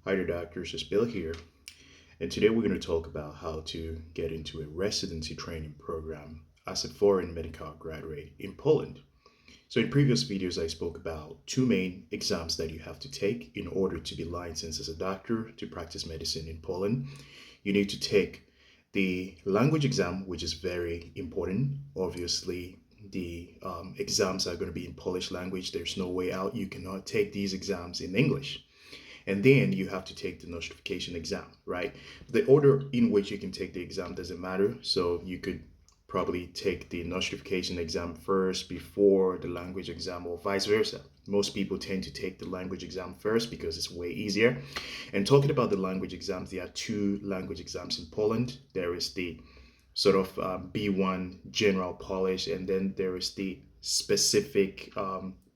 Hi there, doctors. It's Bill here, and today we're going to talk about how to get into a residency training program as a foreign medical graduate in Poland. So, in previous videos, I spoke about two main exams that you have to take in order to be licensed as a doctor to practice medicine in Poland. You need to take the language exam, which is very important. Obviously, the exams are going to be in Polish language. There's no way out. You cannot take these exams in English. And then you have to take the notification exam, right? The order in which you can take the exam doesn't matter. So you could probably take the notification exam first before the language exam, or vice versa. Most people tend to take the language exam first because it's way easier. And talking about the language exams, there are two language exams in Poland. There is the sort of B1 general Polish, and then there is the specific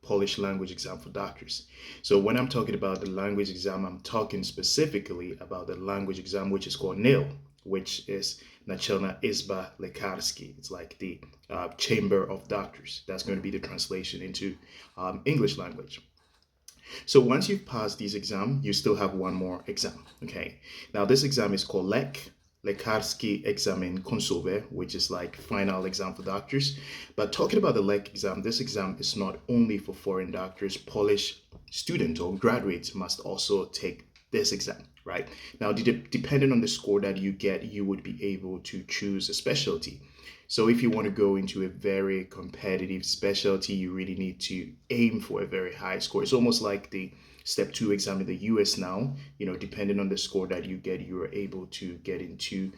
Polish language exam for doctors. So when I'm talking about the language exam, I'm talking specifically about the language exam, which is called NIL, which is Naczelna Izba Lekarski. It's like the Chamber of Doctors. That's going to be the translation into English language. So once you've passed this exam, you still have one more exam. Okay. Now this exam is called Lekarski Egzamin Końcowy, which is like final exam for doctors. But talking about the LEK exam, this exam is not only for foreign doctors. Polish students or graduates must also take this exam, right? Now, depending on the score that you get, you would be able to choose a specialty. So if you want to go into a very competitive specialty, you really need to aim for a very high score. It's almost like the step 2 exam in the US now. Depending on the score that you get, you are able to get into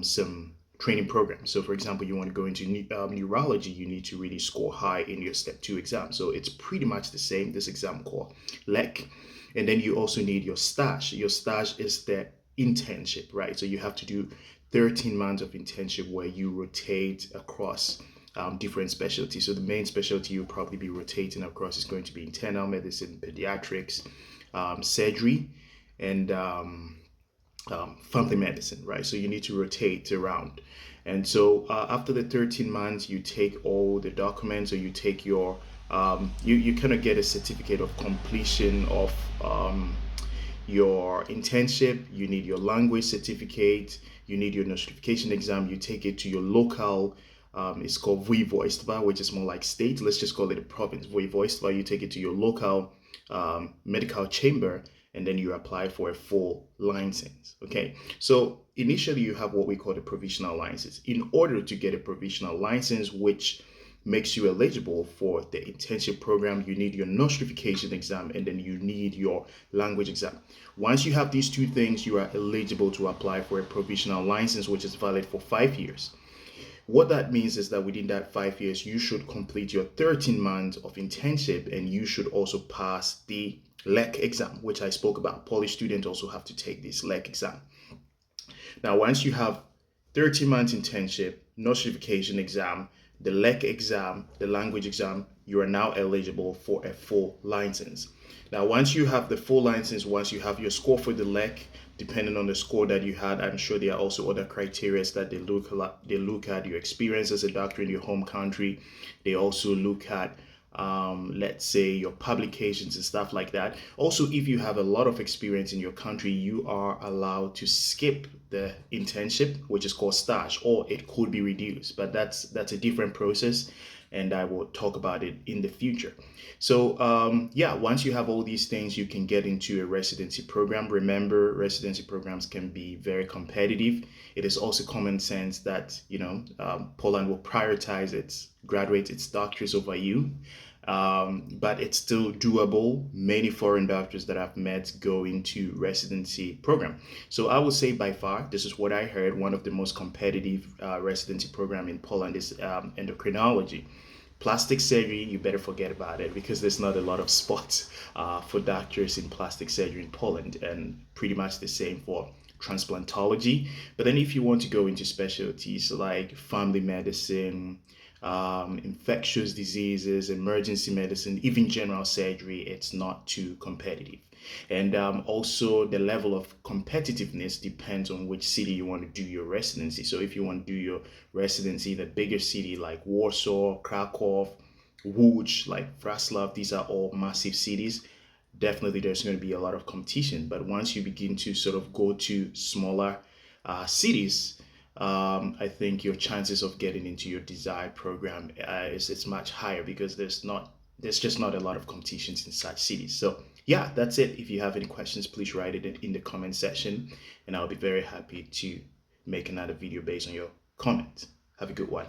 some training programs. So for example, you want to go into neurology, you need to really score high in your step 2 exam. So it's pretty much the same, this exam called LEK. And then you also need your stage. Your stage is the internship, right? So you have to do 13 months of internship where you rotate across different specialties. So the main specialty you'll probably be rotating across is going to be internal medicine, pediatrics, surgery, and family medicine, right? So you need to rotate around. And so after the 13 months, you take all the documents, or you take your, you kind of get a certificate of completion of your internship. You need your language certificate, you need your notification exam, you take it to your local, it's called voivodstva, which is more like state. Let's just call it a province. Voivodstva, you take it to your local medical chamber, and then you apply for a full license. Okay, so initially you have what we call the provisional license. In order to get a provisional license, which makes you eligible for the internship program, you need your notification exam, and then you need your language exam. Once you have these two things, you are eligible to apply for a provisional license, which is valid for 5 years. What that means is that within that 5 years, you should complete your 13 months of internship, and you should also pass the LEK exam, which I spoke about. Polish students also have to take this LEK exam. Now, once you have 13 months internship, notification exam, the LEK exam, the language exam, you are now eligible for a full license. Now, once you have the full license, once you have your score for the LEK, depending on the score that you had, I'm sure there are also other criteria that they look at your experience as a doctor in your home country. They also look at let's say your publications and stuff like that. Also, if you have a lot of experience in your country, you are allowed to skip the internship, which is called stage, or it could be reduced, but that's a different process, and I will talk about it in the future. So yeah, once you have all these things, you can get into a residency program. Remember, residency programs can be very competitive. It is also common sense that Poland will prioritize its graduates, its doctors over you. But it's still doable. Many foreign doctors that I've met go into residency program. So I would say by far, this is what I heard, one of the most competitive residency program in Poland is endocrinology. Plastic surgery, you better forget about it, because there's not a lot of spots for doctors in plastic surgery in Poland, and pretty much the same for transplantology. But then if you want to go into specialties like family medicine, infectious diseases, emergency medicine, even general surgery, it's not too competitive. And also the level of competitiveness depends on which city you want to do your residency. So if you want to do your residency in a bigger city like Warsaw, Krakow, Łódź, like Wrocław, these are all massive cities, definitely there's going to be a lot of competition. But once you begin to sort of go to smaller cities, I think your chances of getting into your desired program is much higher because there's just not a lot of competitions in such cities. So yeah, that's it. If you have any questions, please write it in the comment section, and I'll be very happy to make another video based on your comment. Have a good one.